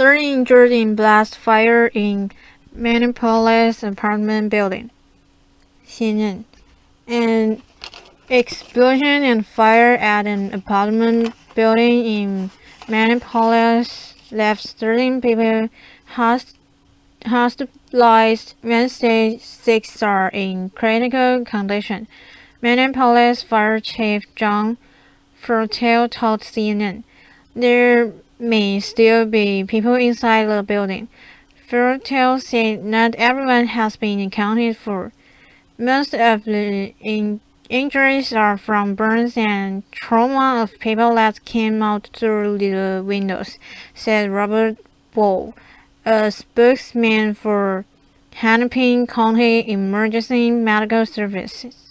30 injured in blast fire in Minneapolis apartment building. 新任 An explosion and fire at an apartment building in Minneapolis left 13 people hospitalized Wednesday. 6 are in critical condition. Minneapolis Fire Chief John Fertel told CNN there may still be people inside the building. Fertel said not everyone has been accounted for. Most of the injuries are from burns and trauma of people that came out through the windows, said Robert Ball, a spokesman for Hennepin County Emergency Medical Services.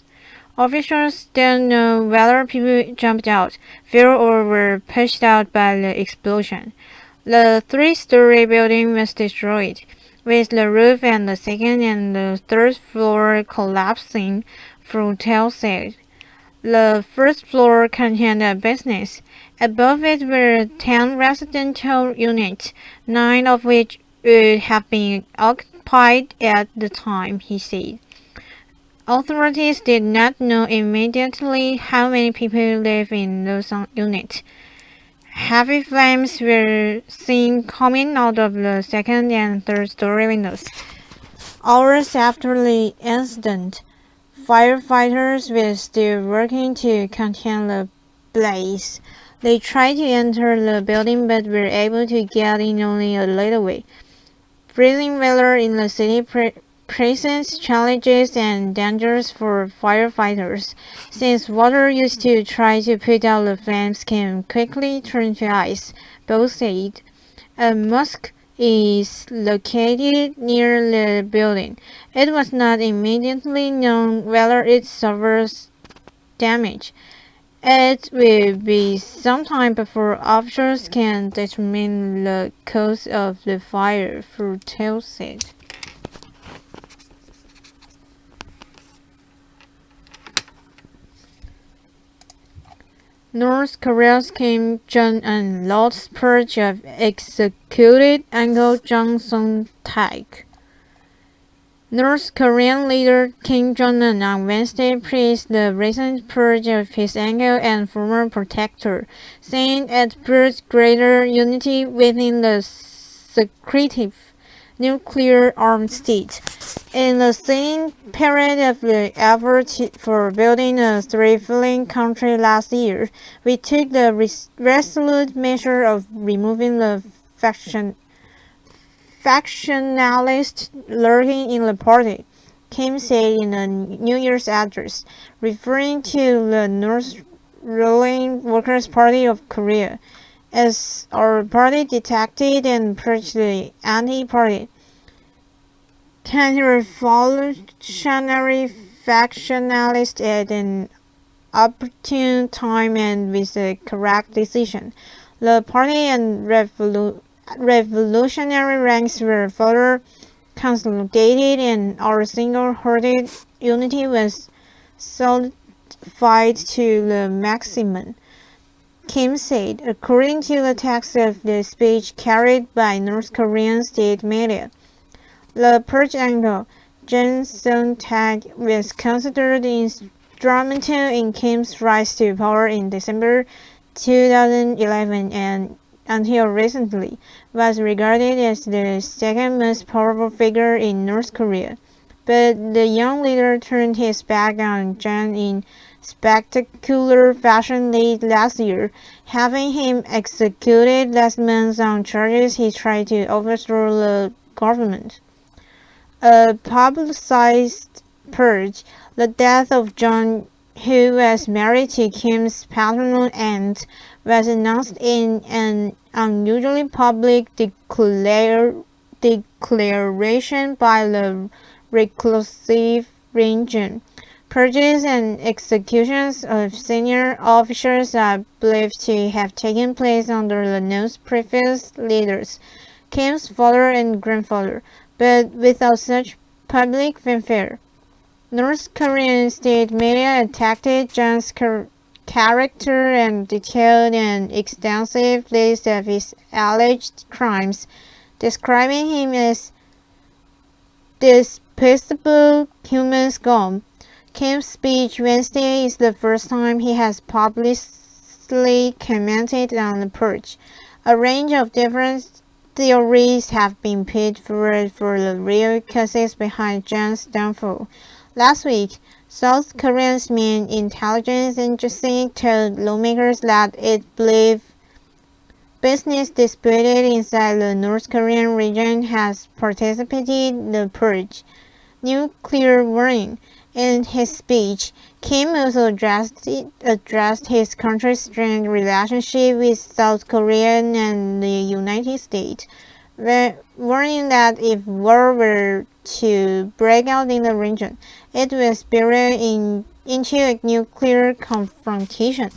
Officials don't know whether people jumped out, fell, or were pushed out by the explosion. The 3-story building was destroyed, with the roof and the second and the third floor collapsing, Frutel said. The first floor contained a business. Above it were 10 residential units, 9 of which would have been occupied at the time, he said. Authorities did not know immediately how many people lived in those units. Heavy flames were seen coming out of the second and third story windows. Hours after the incident, firefighters were still working to contain the blaze. They tried to enter the building but were able to get in only a little way. Freezing weather in the city presents challenges and dangers for firefighters, since water used to try to put out the flames can quickly turn to ice, both said. A mosque is located near the building. It was not immediately known whether it suffers damage. It will be some time before officials can determine the cause of the fire, Frutel said. North Korea's Kim Jong-un lost purge of executed Uncle Jong Song-taek. North Korean leader Kim Jong-un on Wednesday praised the recent purge of his uncle and former protector, saying it brought greater unity within the secretive nuclear-armed state. In the same period of the effort for building a thriving country last year, we took the resolute measure of removing the factionalists lurking in the party, Kim said in a New Year's address, referring to the North ruling Workers' Party of Korea. As our party detected and purged the anti-party, counter-revolutionary factionalists at an opportune time and with a correct decision. The party and revolutionary ranks were further consolidated and our single-hearted unity was solidified to the maximum, Kim said, according to the text of the speech carried by North Korean state media. The purge uncle, Jong Song-taek, was considered instrumental in Kim's rise to power in December 2011 and, until recently, was regarded as the second most powerful figure in North Korea. But the young leader turned his back on Jong in spectacular fashion late last year, having him executed last month on charges he tried to overthrow the government. A publicized purge, the death of Jong, who was married to Kim's paternal aunt, was announced in an unusually public declaration by the reclusive region. Purges and executions of senior officers are believed to have taken place under the North's previous leaders, Kim's father and grandfather, but without such public fanfare. North Korean state media attacked Jong's character and detailed and extensive list of his alleged crimes, describing him as despicable human scum. Kim's speech Wednesday is the first time he has publicly commented on the purge. A range of different theories have been put forward for the real causes behind Jung's downfall. Last week, South Korea's main intelligence agency told lawmakers that it believed business disputed inside the North Korean region has participated in the purge. Nuclear warning. In his speech, Kim also addressed his country's strained relationship with South Korea and the United States, warning that if war were to break out in the region, it would spiral into a nuclear confrontation.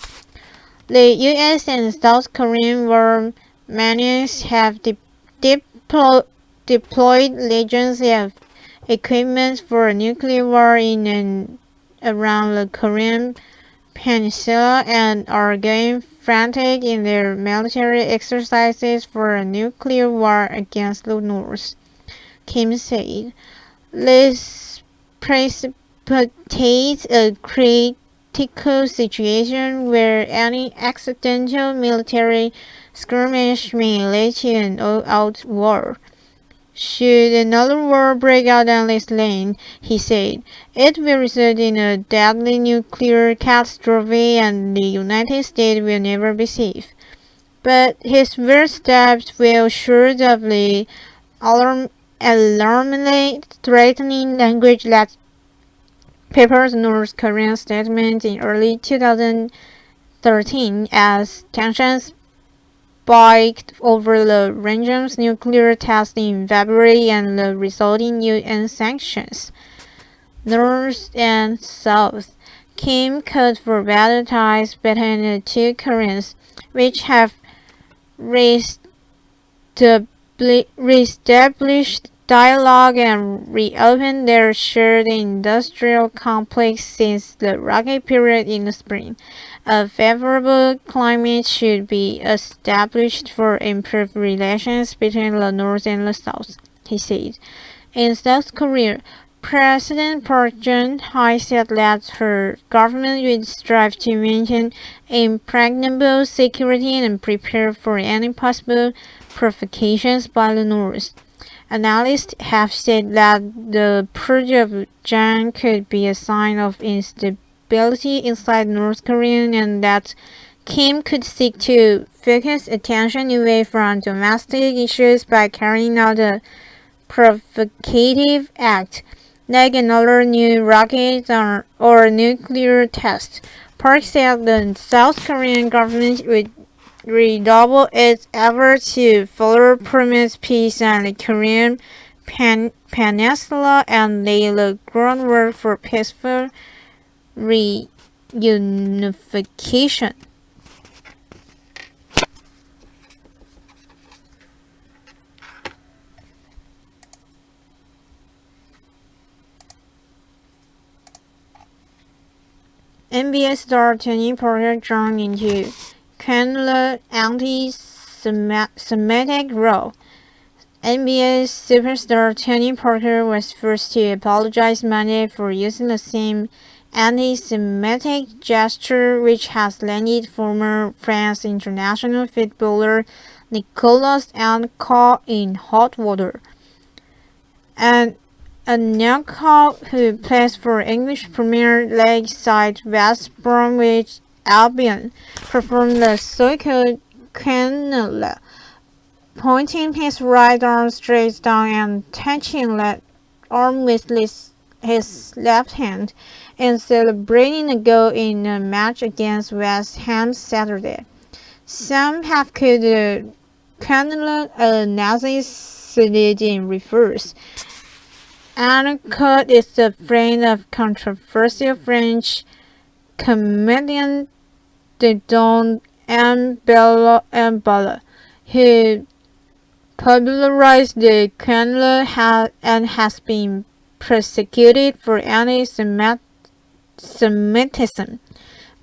The U.S. and South Korean war machines have deployed legions of equipment for a nuclear war in and around the Korean Peninsula and are going frantic in their military exercises for a nuclear war against the North, Kim said. This precipitates a critical situation where any accidental military skirmish may lead to an all-out war. Should another war break out on this land, he said, it will result in a deadly nuclear catastrophe and the United States will never be safe. But his first steps fell short of the alarmingly threatening language that peppered North Korean statements in early 2013 as tensions spiked over the regime's nuclear test in February and the resulting UN sanctions. North and South. Kim called for better ties between the two Koreans, which have reestablished dialogue and reopened their shared industrial complex since the rocky period in the spring. A favorable climate should be established for improved relations between the North and the South, he said. In South Korea, President Park Geun-hye said that her government would strive to maintain impregnable security and prepare for any possible provocations by the North. Analysts have said that the purge of Jung could be a sign of instability inside North Korea and that Kim could seek to focus attention away from domestic issues by carrying out a provocative act, like another new rocket or nuclear test. Park said the South Korean government would redouble its efforts to further promote peace on the Korean Peninsula and lay the groundwork for peaceful reunification. NBA star Tony Parker joined into Candler anti-Semitic role. NBA superstar Tony Parker was forced to apologize Monday for using the same anti-Semitic gesture which has landed former France international footballer Nicolas Anelka in hot water. And Anelka, who plays for English Premier League side West Bromwich Albion, performed the so-called cannula, pointing his right arm straight down and touching that arm with his left hand, and celebrating a goal in a match against West Ham Saturday. Some have called the cannula a Nazi salute in reverse. Anelka is the friend of controversial French comedian Didon Mbala, who popularized the cannula and has been prosecuted for anti-Semitism.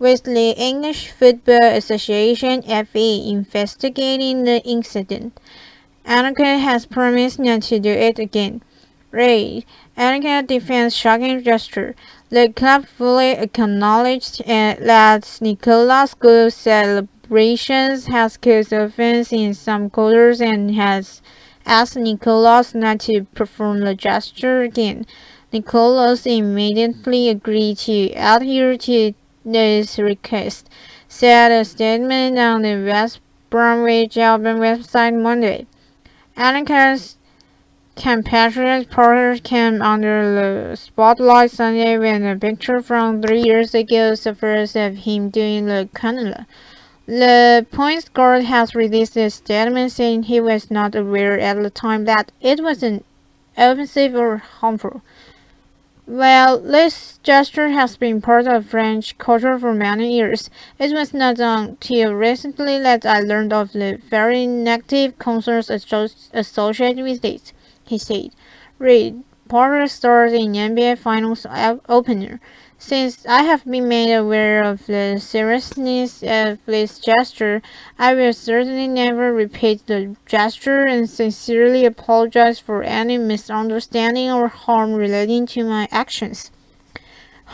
with the English Football Association (FA) investigating the incident. Annika has promised not to do it again. Reid. Annika defends shocking gesture. The club fully acknowledged that Nicola's school celebrations has caused offense in some quarters and has asked Nicolas not to perform the gesture again. Nicolas immediately agreed to adhere to this request, said a statement on the West Bromwich Albion website Monday. Annika's compatriot Porter came under the spotlight Sunday when a picture from 3 years ago surfaced of him doing the cannula. The point guard has released a statement saying he was not aware at the time that it wasn't offensive or harmful. Well, this gesture has been part of French culture for many years. It was not until recently that I learned of the very negative concerns associated with it, he said. Reid. Porter stars in NBA Finals opener. Since I have been made aware of the seriousness of this gesture, I will certainly never repeat the gesture and sincerely apologize for any misunderstanding or harm relating to my actions.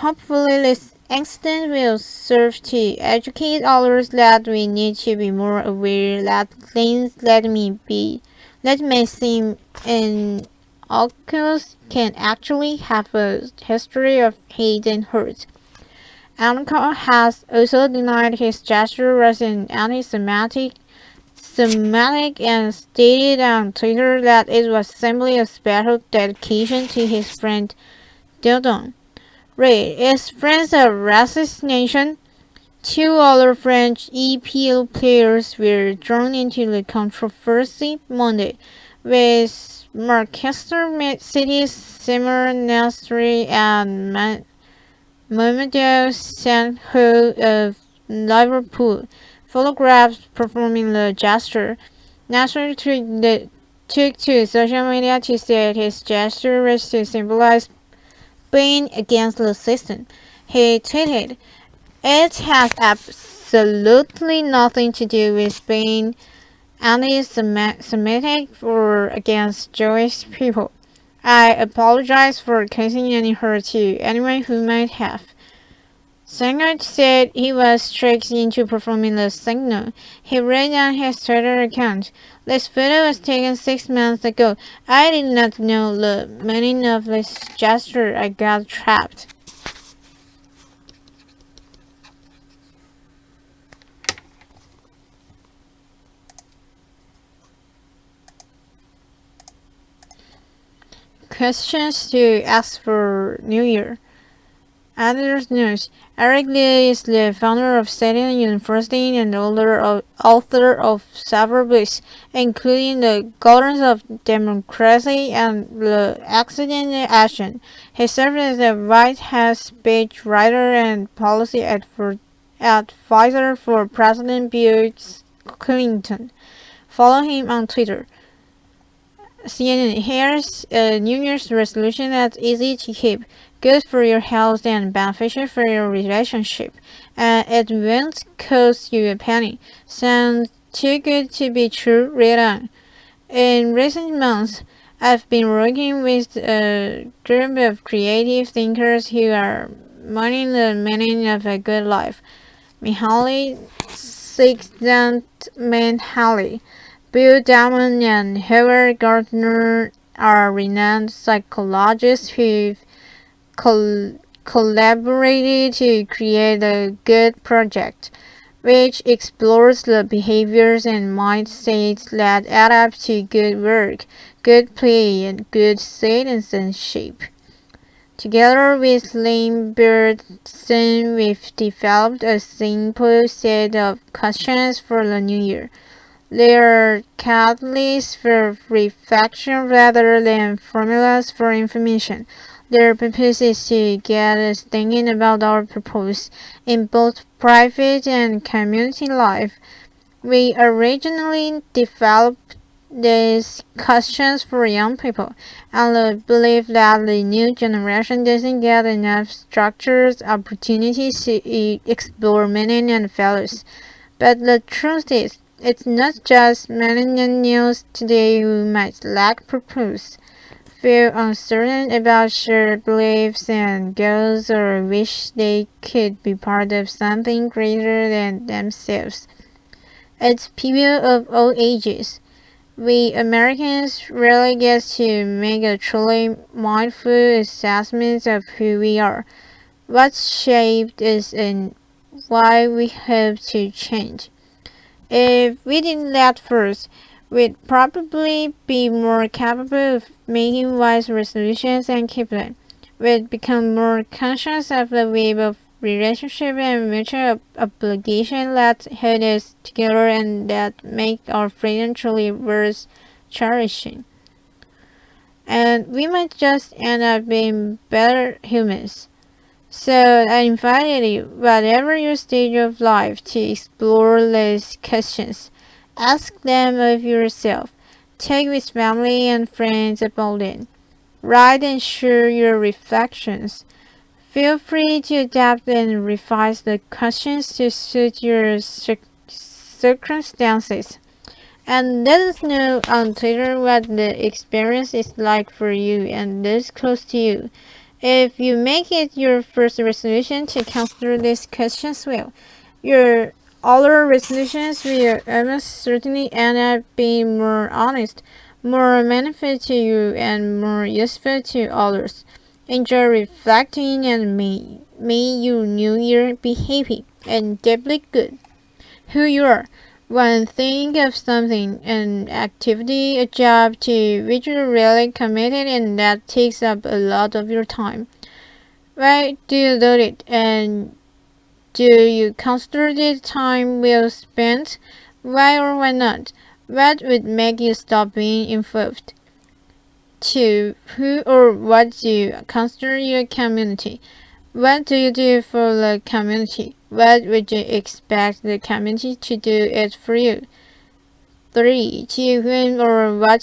Hopefully this incident will serve to educate others that we need to be more aware that things that may seem innocuous can actually have a history of hate and hurt. Annika has also denied his gesture was an anti-Semitic and stated on Twitter that it was simply a special dedication to his friend Dildon. Reid. Is France a racist nation? Two other French EPL players were drawn into the controversy Monday, with Manchester City's Samir Nasri and Mamadou Sancho of Liverpool photographed performing the gesture. Nasri took to social media to say his gesture was to symbolize being against the system. He tweeted, "It has absolutely nothing to do with being anti-Semitic or against Jewish people. I apologize for causing any hurt to anyone who might have." Sancho said he was tricked into performing the signal. He wrote on his Twitter account, "This photo was taken 6 months ago. I did not know the meaning of this gesture. I got trapped." Questions to ask for New Year. Editor's note: Eric Lee is the founder of State University and author of several books, including The Gardens of Democracy and The Accidental Action. He served as a White House speech writer and policy advisor for President Bill Clinton. Follow him on Twitter. CNN. Here's a New Year's resolution that's easy to keep, good for your health and beneficial for your relationship, and it won't cost you a penny. Sounds too good to be true. Read on. In recent months, I've been working with a group of creative thinkers who are mining the meaning of a good life. Mihaly Csikszentmihalyi, Bill Damon, and Howard Gardner are renowned psychologists who've collaborated to create the Good Project, which explores the behaviors and mindsets that add up to good work, good play, and good citizenship. Together with Lynn Birdson, we've developed a simple set of questions for the new year. They are catalysts for reflection rather than formulas for information. Their purpose is to get us thinking about our purpose in both private and community life. We originally developed these questions for young people, and I believe that the new generation doesn't get enough structured opportunities to explore meaning and values. But the truth is, it's not just millennials today who might lack purpose, feel uncertain about shared beliefs and goals, or wish they could be part of something greater than themselves. It's people of all ages. We Americans rarely get to make a truly mindful assessment of who we are, what shaped us, and why we hope to change. If we did that first, we'd probably be more capable of making wise resolutions and keep them. We'd become more conscious of the web of relationship and mutual obligation that hold us together and that make our freedom truly worth cherishing. And we might just end up being better humans. So I invited you, whatever your stage of life, to explore these questions. Ask them of yourself. Talk with family and friends about it. Write and share your reflections. Feel free to adapt and revise the questions to suit your circumstances. And let us know on Twitter what the experience is like for you and those close to you. If you make it your first resolution to consider these questions well, your other resolutions will almost certainly end up being more honest, more meaningful to you, and more useful to others. Enjoy reflecting, and may your new year be happy and deeply good. Who you are. When think of something, an activity, a job to which you're really committed and that takes up a lot of your time. Why do you do it? And do you consider the time well spent? Why or why not? What would make you stop being involved? 2. Who or what do you consider your community? What do you do for the community? What would you expect the community to do it for you? 3. To whom or what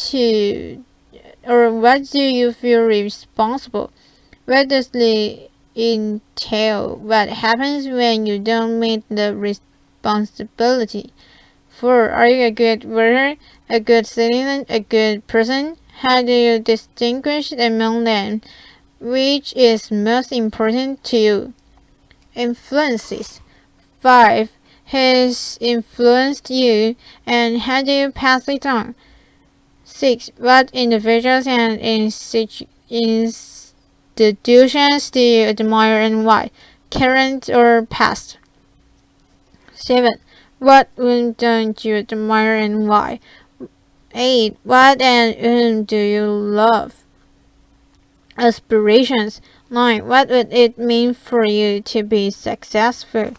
do you feel responsible? What does it entail? What happens when you don't meet the responsibility? 4. Are you a good worker, a good citizen, a good person? How do you distinguish among them? Which is most important to you? Influences. 5. Has influenced you, and how do you pass it on? 6. What individuals and institutions do you admire and why? Current or past? 7. What don't you admire and why? 8. What and whom do you love? Aspirations. 9. What would it mean for you to be successful?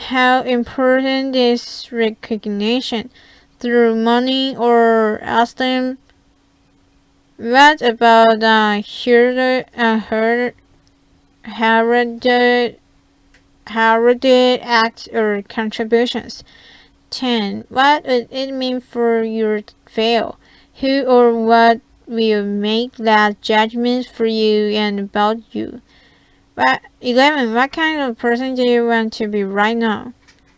How important is recognition through money or esteem? What about heralded acts or contributions? 10. What would it mean for your fail? Who or what will make that judgment for you and about you? 11. What kind of person do you want to be right now?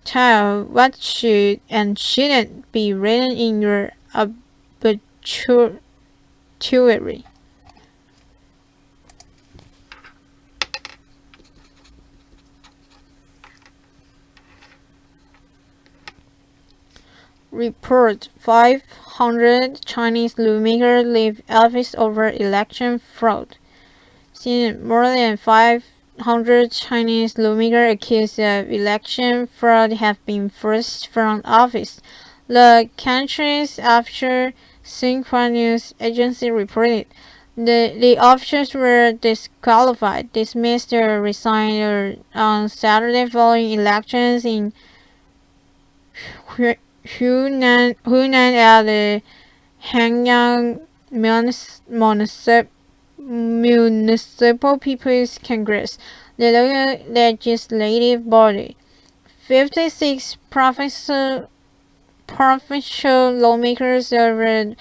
12. What should and shouldn't be written in your obituary? Report: 500 Chinese lawmakers leave office over election fraud. More than 500 Chinese lawmakers accused of election fraud have been forced from office. The country's official Xinhua news agency reported the officials were disqualified, dismissed, or resigned on Saturday following elections in Hunan at the Hanyang Municipal People's Congress, the local legislative body. 56 provincial lawmakers over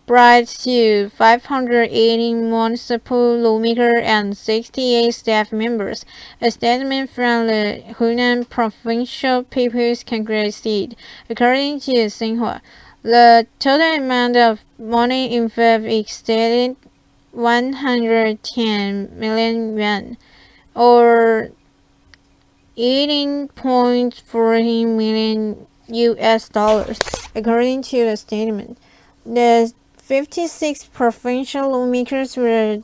bribes to 580 municipal lawmakers and 68 staff members. A statement from the Hunan Provincial People's Congress said, according to Xinhua, the total amount of money involved exceeded 110 million yuan, or 18.14 million US dollars, according to the statement. The 56 provincial lawmakers were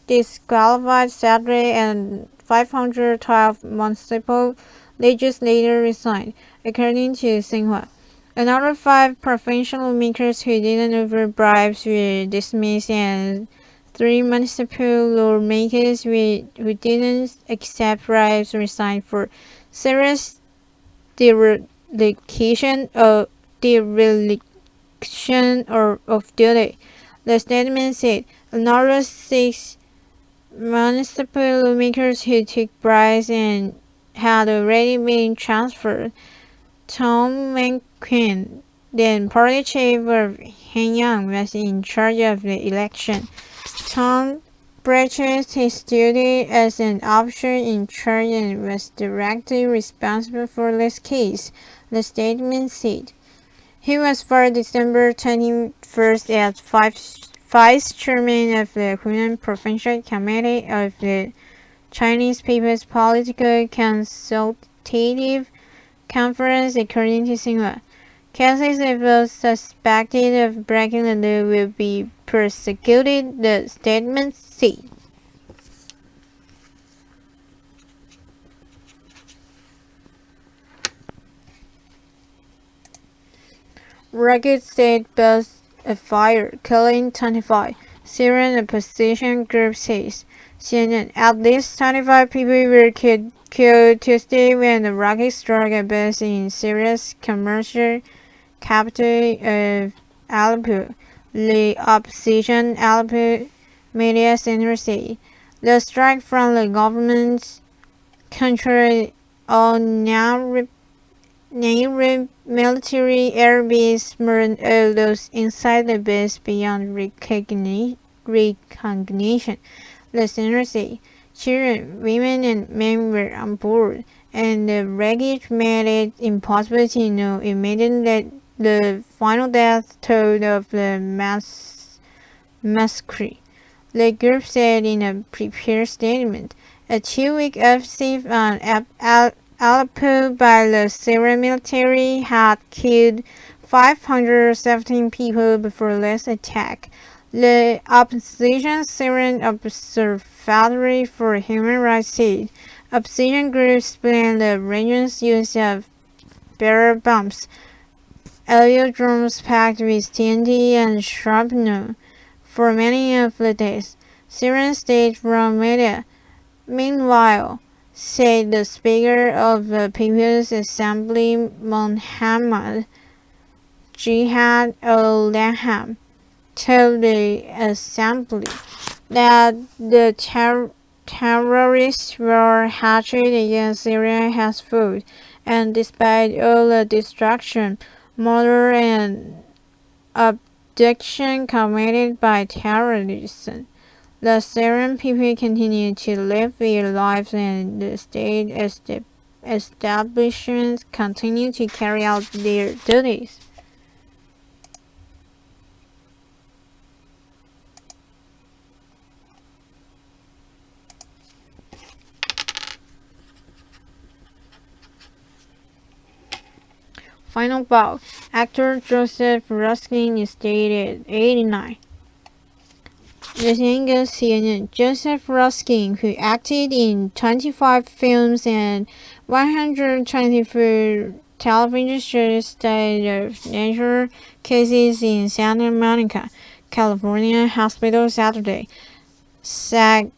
disqualified Saturday, and 512 municipal legislators resigned, according to Xinhua. Another 5 provincial lawmakers who didn't offer bribes were dismissed, and 3 municipal lawmakers who didn't accept bribes resigned for serious dereliction of duty. The statement said another 6 municipal lawmakers who took bribes and had already been transferred. Tom McQueen, then party chief of Hanyang, was in charge of the election. Tom breached his duty as an officer in charge and was directly responsible for this case, the statement said. He was for December 21st as vice chairman of the Hunan Provincial Committee of the Chinese People's Political Consultative Conference, according to Xinhua. Cases of those suspected of breaking the law will be prosecuted, the statement said. Recordig state built a fire, killing 25. Syrian opposition group says. CNN. At least 25 people were killed Tuesday when the rocket struck a base in Syria's commercial capital of Aleppo. The opposition Aleppo media center said. The strike from the government's control on Nairi military airbase burned all those inside the base beyond recognition, the center said. Children, women, and men were on board, and the wreckage made it impossible to know immediately the final death toll of the massacre. The group said in a prepared statement. A 2-week offensive on Aleppo by the Syrian military had killed 517 people before this attack. The opposition Syrian Observatory for Human Rights said opposition groups blamed the region's use of barrel bombs, aerodromes packed with TNT and shrapnel for many of the days. Syrian state-run media, meanwhile, said the Speaker of the People's Assembly Mohammad Jihad al-Laham told the assembly that the terrorists were hatched against Syria has failed, and despite all the destruction, murder, and abduction committed by terrorists, the Syrian people continue to live their lives, and the state establishments continue to carry out their duties. Final bout. Actor Joseph Ruskin is dated 89. Los Angeles CNN. Joseph Ruskin, who acted in 25 films and 124 television shows, died of natural causes in Santa Monica, California hospital Saturday. SAGAFTRA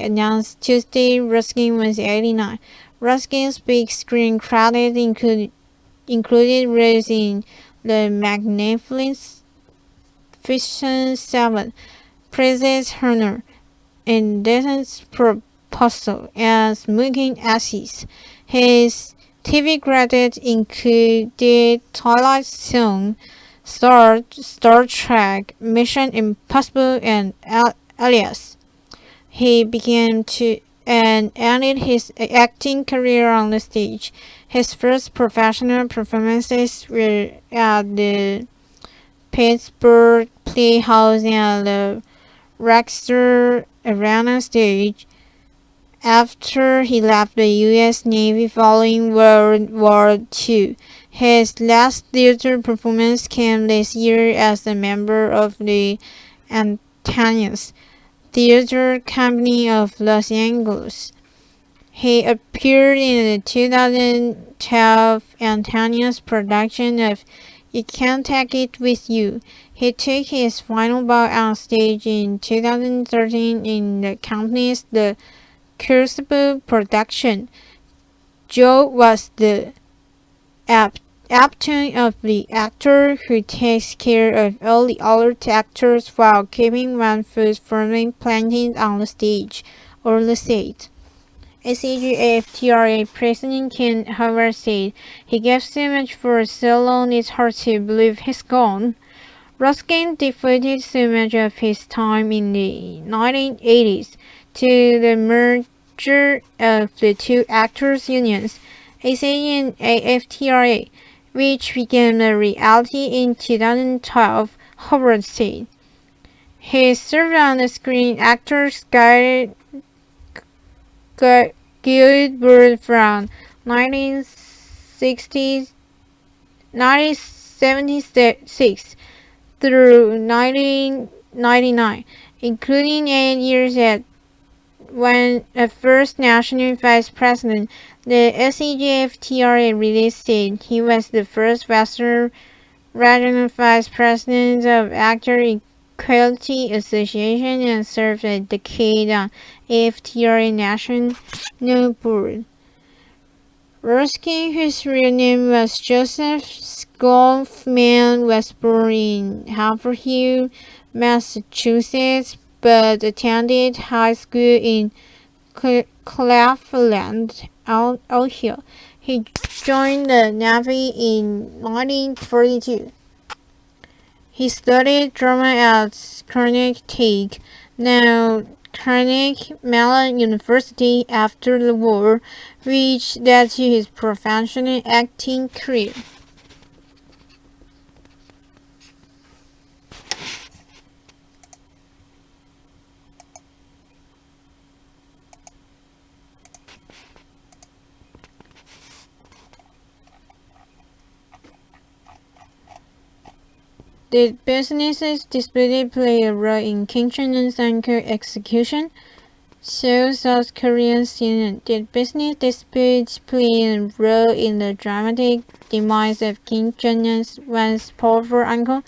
announced Tuesday Ruskin was 89. Ruskin's big screen credits included roles in The Magnificent Seven, Princess Hunter, Indecent Proposal, and Smoking Ashes. His TV credits included Twilight Zone, Star Trek, Mission Impossible, and Alias. He began to and ended his acting career on the stage. His first professional performances were at the Pittsburgh Playhouse and the Recordig Arena stage. After he left the U.S. Navy following World War II, his last theater performance came this year as a member of the Antanas Theater Company of Los Angeles. He appeared in the 2012 Antanas production of You Can't Take It With You. He took his final bow on stage in 2013 in the company's The Crucible production. Joe was the aptitude of the actor who takes care of all the other actors while keeping one foot firmly planted on the stage or the set. SAG-AFTRA President Ken Howard said, "He gave so much for so long it's hard to believe he's gone." Ruskin devoted so much of his time in the 1980s to the merger of the two actors' unions, SAG and AFTRA, which became a reality in 2012, Howard said. He served on the Screen Actors Guild board from 1976 through 1999, including 8 years as first national vice president. The SAG-AFTRA release said he was the first Western regional vice president of Actor Equality Association and served a decade on AFTRA National Board. Ruskin, whose real name was Joseph Skolfman, was born in Haverhill, Massachusetts, but attended high school in Cleveland, Ohio. He joined the Navy in 1942. He studied drama at Recordig, now Carnegie Mellon University, after the war, which led to his professional acting career. Did businesses disputes play a role in Kim Jong-un's anchor execution? So South Korean CNN. Did business disputes play a role in the dramatic demise of Kim Jong-un's once powerful uncle?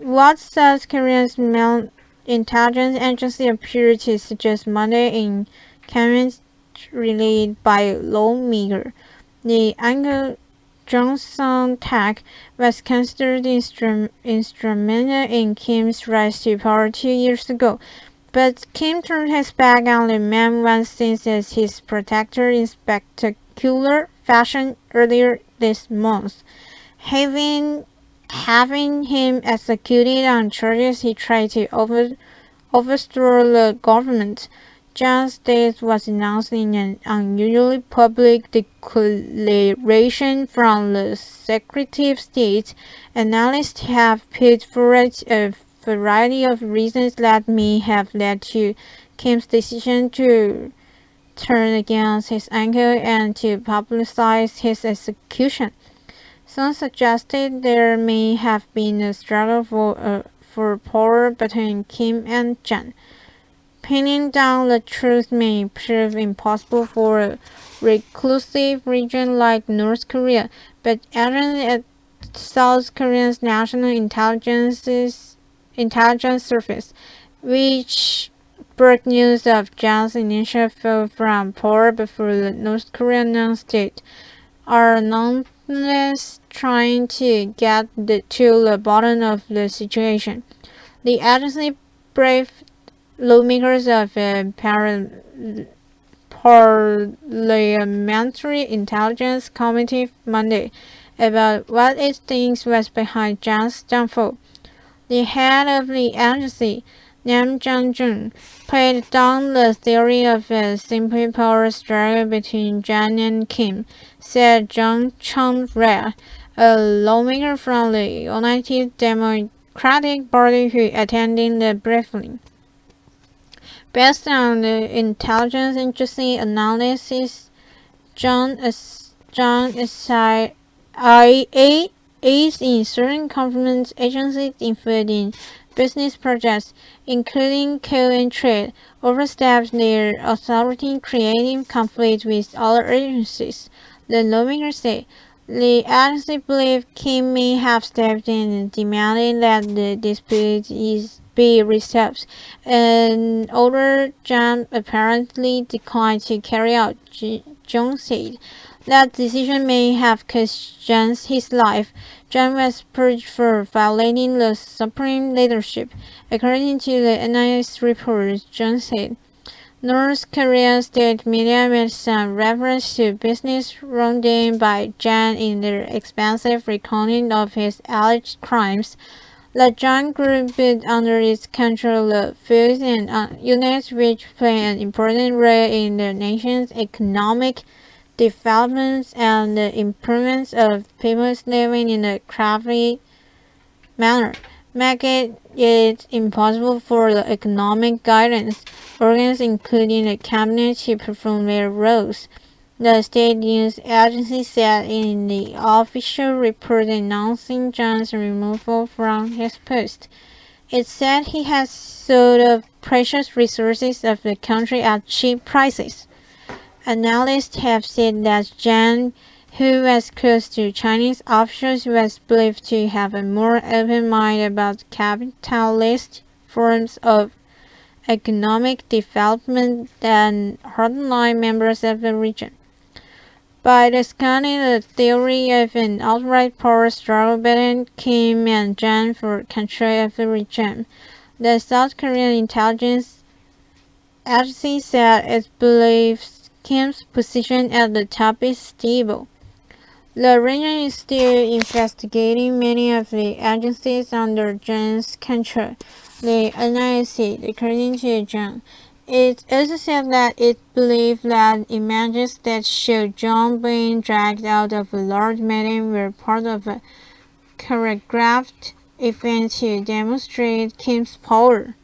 What South Korea's main intelligence agency appeared to suggest Monday in comments relayed by lawmaker. The uncle Johnson Tech was considered instrumental in Kim's rise to power 2 years ago, but Kim turned his back on the man once since as his protector in spectacular fashion earlier this month, having him executed on charges he tried to overthrow the government. John's death was announced in an unusually public declaration from the Secretary of State. Analysts have put forward a variety of reasons that may have led to Kim's decision to turn against his uncle and to publicize his execution. Some suggested there may have been a struggle for power between Kim and John. Pinning down the truth may prove impossible for a reclusive region like North Korea, but agents at South Korea's National Intelligence Service, which broke news of John's initial fall from power before the North Korea announced it, are nonetheless trying to get to the bottom of the situation. The agency briefed lawmakers of a parliamentary intelligence committee Monday, about what it thinks was behind John's downfall. The head of the agency, Nam Jung, played down the theory of a simple power struggle between John and Kim, said John Chung-Red, a lawmaker from the United Democratic Party who attended the briefing. Based on the intelligence agency analysis, John aside IA aides in certain government agencies, including business projects, including coal and trade, overstepped their authority, creating conflict with other agencies. The lawmaker said the agency believed Kim may have stepped in and demanded that the dispute be resolved, an order John apparently declined to carry out. John said that decision may have cost John his life. John was purged for violating the supreme leadership. According to the NIS report, John said North Korean state media made some reference to business wrongdoing by John in their expansive recounting of his alleged crimes. The John Group put under its control the foods and units which play an important role in the nation's economic developments and the improvements of people's living in a crafty manner, making it impossible for the economic guidance organs, including the cabinet, to perform their roles. The state news agency said in the official report announcing John's removal from his post. It said he has sold the precious resources of the country at cheap prices. Analysts have said that John, who was close to Chinese officials, was believed to have a more open mind about capitalist forms of economic development than hardline members of the region. By discounting the theory of an outright power struggle between Kim and John for control of the regime, the South Korean intelligence agency said it believes Kim's position at the top is stable. The region is still investigating many of the agencies under John's control, the NIS said, according to John. It also said that it believed that images that showed John being dragged out of a large meeting were part of a choreographed event to demonstrate Kim's power.